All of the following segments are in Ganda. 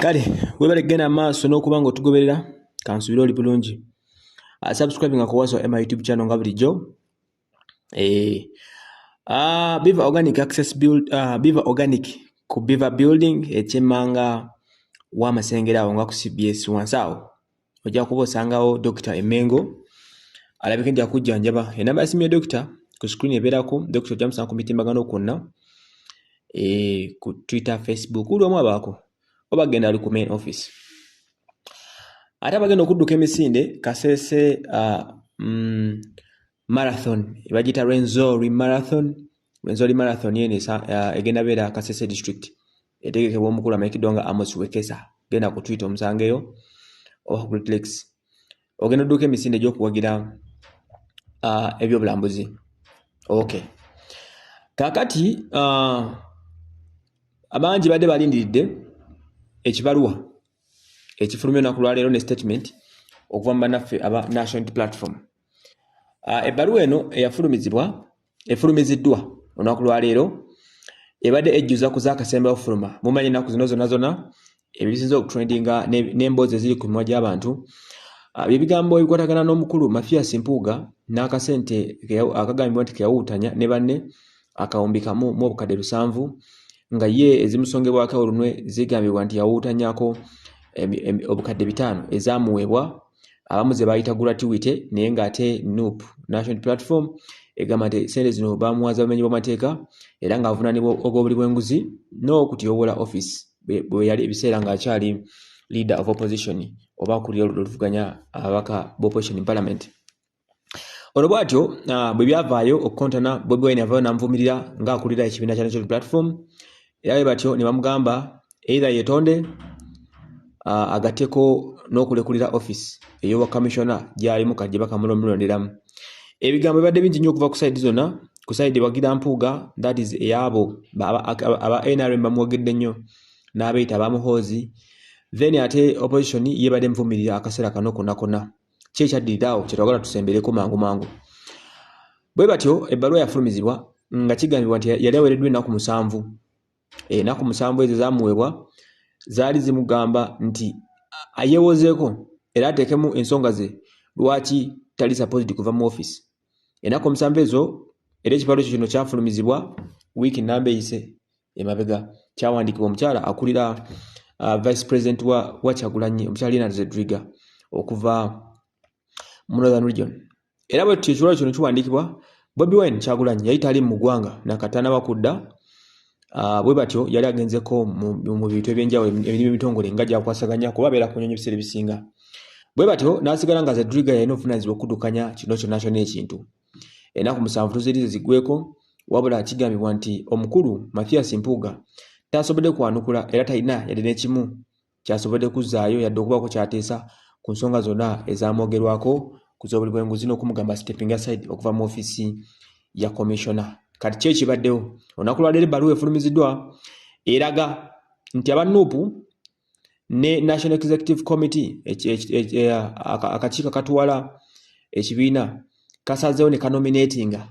Kale webale gena maaso n'okuba nga otugoberera kansubira oli bulungi. Subscribing akuwaso ema YouTube channel nga bulijjo. Beaver Organic Access Build Beaver Organic ku Beaver Building ekimanga wa masengera awo nga ku CBS wansawo. Ojja kuba osangawo Dr. Emengo alabika nti akujjanjaba. Enamba ya simu ya Dr. ku screen ebeerako Dr. Jameson ku mitimbagano kwonna. Ku Twitter, Facebook ulwamu abaako. Oba genda ali ku main office. Ate abagenda okudduka emisinde Kasese marathon ebagita Rwenzori marathon yene egenda beera Kasese district etegekebwa omukulu amekidonga Amos Wekesa genda ku Twitter omusangeyo oba ku Netflix ogenda odduka emisinde gy'okuwagira ebyobulambuzi. Okay, kakati abangi badde balindiridde ekibaluwa ekifulumya olunaku lwaleero ne statement okuva mu bannaffe aba National Platform. Ebbaluwa eno efulumiziddwa olunaku lwaleero ebadde ejjuza ku Zaake ofuluma. Mumanyi ennaku zino zonna ebisinza okutrendinga n'emboozi eziri ku mimwa gy'abantu ebigambo ebikwatagana n'omukulu Mpuuga n'akasente akagambibwa nti keyawuutanya ne banne akawumbi kamu mu obukadde 7 nga ye ezimusongebwako olunwe zigambibwa nti yawuutanyako obukadde 5 ezaamuweebwa abamu ze bayita gratuity naye ng'ate NUP National Platform egamba nti sente zino bamuwaza bamenyi bw'amateeka era ng'avunaanibwa ogw'obuli bw'enguzi n'okutyobola office bwe yali ebiseera ng'akyali leader of opposition oba kulira oluvuganya ababaka b'opposition in parliament. Olwo bw'atyo bwe byavaayo okukontana Bobi Wine avaayo n'amuvumirira ng'akulira ekibiina kya National Platform era bwe batyo ne bamugamba either yetonde agatteko n'okulekulira office ey'obwa commissioner gy'alimu kajje bakamulonderamu. Ebigambo bibadde bingi nnyo okuva ku side zonna, ku side wagira Mpuuga that is eyabo aba NRM bamuwagidde nnyo n'abeeyita abamuhoozi, then ate opposition yebadde muvumirira akaseera kano konna kye kyaddirirawo kye twagala tusembereko mangu. Bwe batyo ebbaluwa yafulumizibwa nga kigambibwa nti yali aweereddwa ennaku 7. Ennaku 7 ezo zaamuweebwa zaali zimugamba nti ayewozeeko era ateekemu ensonga ze lwaki tali supposed kuva mu office. Ennaku 7 ezo era ekibaluwa kino kyafulumizibwa wiiki nnamba eyise emabega kyawandiikibwa omukyala akulira vice president wa Kyagulanyi omukyala Lina Zedriga okuva mu Northern Region. Era bwe tutyo ekibaluwa kino kiwandiikibwa Bobi Wine Kyagulanyi yali tali mu ggwanga nakatana bakudda. Bwe batyo yali agenzeko mu bintu ebyenjawulo emirimu emitongole nga gyakwasaganya kuba beera ku nnyonyi ebiseera ebisinga. Bwe batyo n'asigala nga Zedriga yalina obuvunaanyizibwa okuddukanya kino kyonna n'ekintu. Ennaku 7 tuzirize ziggweko wabula kigambibwa nti omukulu Mpuuga tasobodde kwanukula era talina yadde n'ekimu kyasobodde kuzzaayo yadde okubaako kyateesa ku nsonga zonna ezamwogerwako ku z'obuli bw'enguzi n'okumugamba stepping aside okuva mu office ya commissioner. Kati kye kibaddewo olunaku lwaleero ebbaluwa efulumiziddwa eraga nti aba NUP ne National Executive Committee akakiiko akatuwala ekibiina kasazeewo ne kanominatinga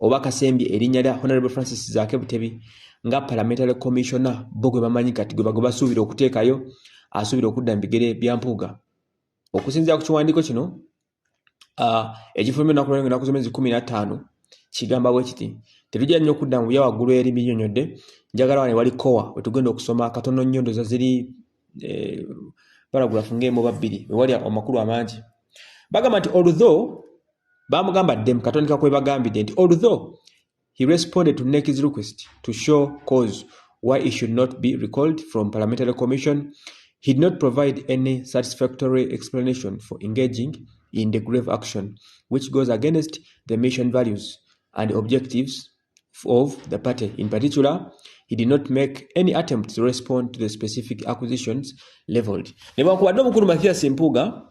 oba kasembye erinnya lya Honorable Francis Zaake Butebi nga Parliamentary Commissioner bo gwe bamanyi kati gwe basuubira okuteekayo asuubira okudda mu bigere bya Mpuuga. Okusinziira ku kiwandiiko kino ekifulumya ennaku z'omwezi 15 kigamba bwe kiti tetujja nnyo okudda mu bya waggulu eri binnyonnyodde njagala wane wali kowa we tugenda okusoma katono nnyo ndoza ziri paragraph ng'emu 2 we wali amakulu amangi bagamba nti although bamugamba ddem katondeka kwe bagambidde nti although he responded to NEC's request to show cause why he should not be recalled from Parliamentary Commission, he did not provide any satisfactory explanation for engaging in the grave action which goes against the mission values and objectives of the party. In particular, he did not make any attempt to respond to the specific accusations leveled. Nebankubadde omukulu Mpuuga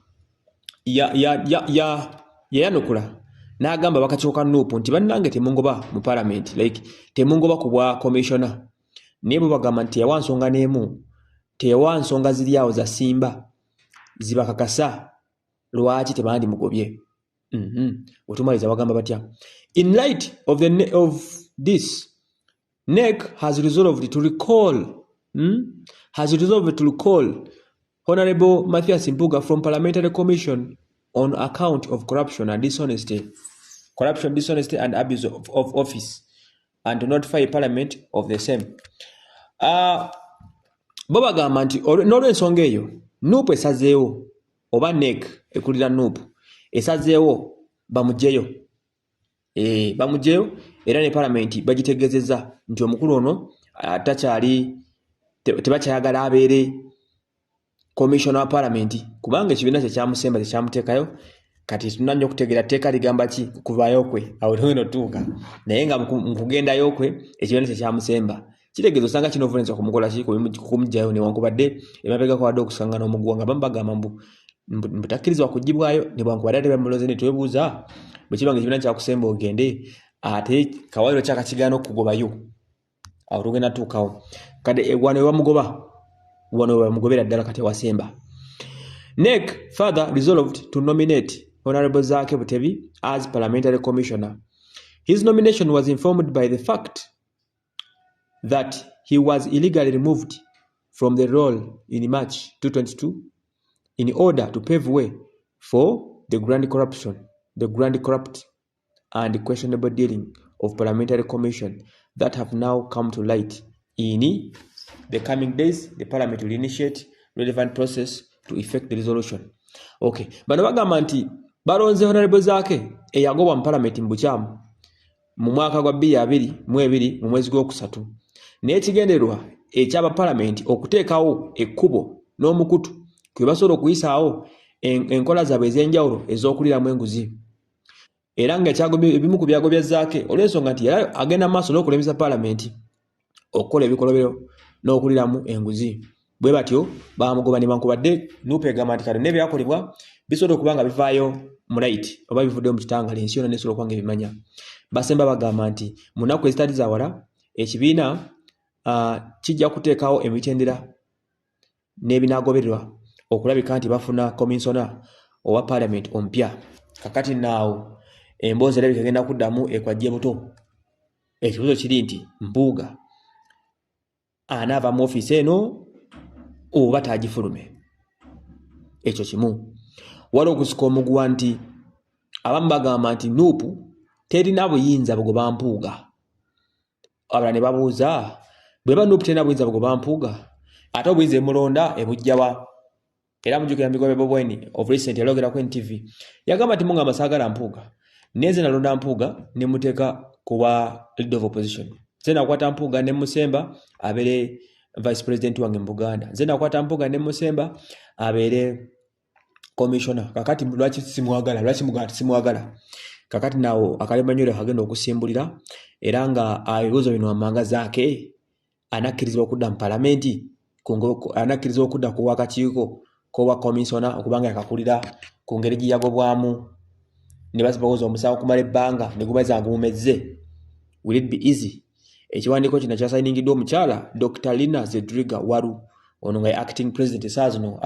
yanukula n'agamba bakakyoka NUP nti bannange temungoba mu parliament like temungoba ku bwa commissioner naye bo bagamba nti yawa nsonga n'emu teyawa nsonga ziri awo za simba zibakakasa lwaki tebandi mugobye. Otumaliza bagamba batya in light of this NEC has resolved to recall has resolved to recall Honorable Matthias Mpuuga from Parliamentary Commission on account of corruption, dishonesty, and abuse of office, and to notify Parliament of the same. Bo bagamba nti n'olw'ensonga eyo NUP esazeewo oba NEC ekulira NUP esazeewo bamugyeyo. Bamugyeyo era ne Parliament bagitegeezezza nti omukulu ono takyali tebakyayagala abeere Commissioner wa Parliament kubanga ekibiina kye kyamusemba tekyamuteekayo kati tunanya okutegeera tteeka ligamba ki kuvaayo kwe awo lweno tuuka naye nga mukugendayo kwe ekibiina kye kyamusemba kitegeeza osanga kino ovunaanyizibwa kumukola ki kumugyayo newankubadde emabega kwawadde okusanga n'omuguwa nga bamubagamba mbu takkirizibwa kugibwayo newankubadde ate bamuloze ne twebuuza bwe kiba nga ekibiina kyakusemba ogende ate kawaliro kyakakigaana okukugobayo awo tugenda tuukawo kade wano ewamugoba wano wamugobera ddala kati wasemba. NEC further resolved to nominate Honorable Zaake Butebi as Parliamentary Commissioner. His nomination was informed by the fact that he was illegally removed from the role in March 2022 in order to pave way for the grand corrupt and questionable dealing of Parliamentary Commission that have now come to light. In the coming days, the Parliament will initiate relevant process to effect the resolution. Okay. Bano bagamba nti balonze Honorable Zaake eyagobwa mu Parliament mbukyamu mu mwaka gwa 2022 mu mwezi gw'okusatu. N'ekigendererwa ekyaba Parliament okuteekawo ekkubo n'omukutu kwe basobola okuyisaawo enkola zaabwe ez'enjawulo ez'okuliramu enguzi. Era nga ebimu ku byagobya Zaake olw'ensonga nti era agenda maaso n'okulemesa Parliament okukola ebikolobero n'okuliramu enguzi. Bwe batyo bamugoba ne bankubadde NUP egamba nti kale n'ebyakolebwa bisobola okuba nga bivaayo mu right oba bivuddeyo mu kitangale ensi yonna nesobola okuba nga ebimanya. Basemba bagamba nti mu nnaku ezitali za wala ekibiina kijja kuteekawo emitendera n'ebinaagobererwa okulabika nti bafuna komisona owa Parliament ompya. Kakati naawo emboozi erabika egenda kuddamu ekwajje buto. Ekibuzo kiri nti Mpuuga anaava mu ofiisi eno oba taagifulume. Ekyo kimu. Waliwo okusika omuguwa nti abamu bagamba nti NUP terina buyinza bugoba Mpuuga. Abalala ne babuuza bweba NUP terina buyinza bugoba Mpuuga ate obuyinza emulonda ebujjawa. Era mujjukira Migobe Bobweni of recent yalogera ku NTV yagamba nti munga amasaagala Mpuuga neze nalonda Mpuuga ne muteeka kuba leader of opposition. Zena kwata Mpuuga ne musemba abere vice president wange mu Buganda. Zena kwata Mpuuga ne musemba abere commissioner. Kakati lwaki simwagala lwaki mugati simwagala. Kakati nawo akalemanyole kagenda okusimbulira era nga ayibuzo bino amanga Zaake anakkirizibwa okudda mu Parliament kungo anakkirizibwa okudda ku wakakiiko ko wa commissioner okubanga yakakulira ku ngeri giyagobwamu ne basipooza omusawo kumala ebbanga ne gubaza ngumezze. Will it be easy? Ekiwandiiko kino kyasayiningiddwa omukyala Dr. Lina Zedriga Waru ono nga acting president esaazi no